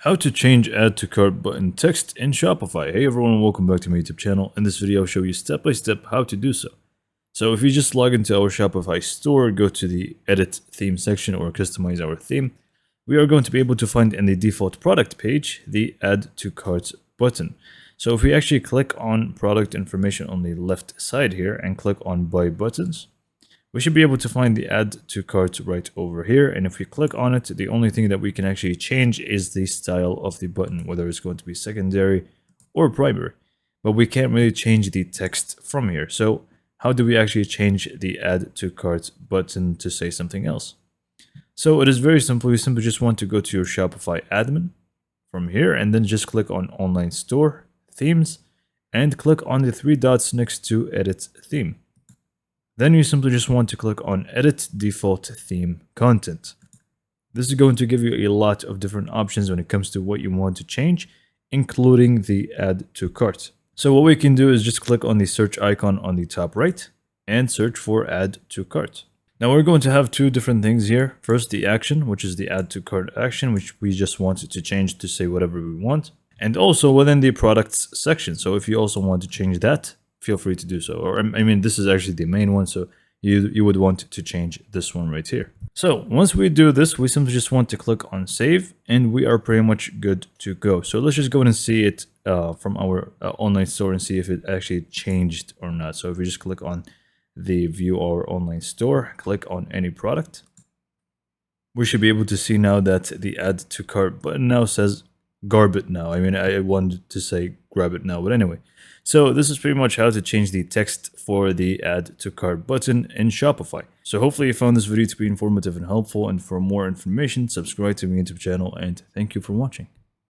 How to change add to cart button text in Shopify. Hey everyone, welcome back to my YouTube channel. In this video, I'll show you step by step how to do so. So if you just log into our Shopify store, go to the edit theme section or customize our theme, we are going to be able to find in the default product page, the add to cart button. So if we actually click on product information on the left side here and click on buy buttons, we should be able to find the add to cart right over here. And if we click on it, the only thing that we can actually change is the style of the button, whether it's going to be secondary or primary. But we can't really change the text from here. So how do we actually change the add to cart button to say something else? So it is very simple. You simply just want to go to your Shopify admin from here and then just click on online store, themes, and click on the three dots next to edit theme. Then you simply just want to click on edit default theme content. This is going to give you a lot of different options when it comes to what you want to change, including the add to cart. So what we can do is just click on the search icon on the top right and search for add to cart. Now we're going to have two different things here. First, the action, which is the add to cart action, which we just wanted to change to say whatever we want. And also within the products section. So if you also want to change that, feel free to do so. Or I mean, this is actually the main one, so you would want to change this one right here. So once we do this, we simply just want to click on save, and we are pretty much good to go. So let's just go and see it from our online store and see if it actually changed or not. So if we just click on the view our online store, click on any product, we should be able to see now that the add to cart button now says garb it now. I mean, I wanted to say grab it now, but anyway. So this is pretty much how to change the text for the add to cart button in Shopify. So hopefully you found this video to be informative and helpful, and for more information, subscribe to my YouTube channel, and thank you for watching.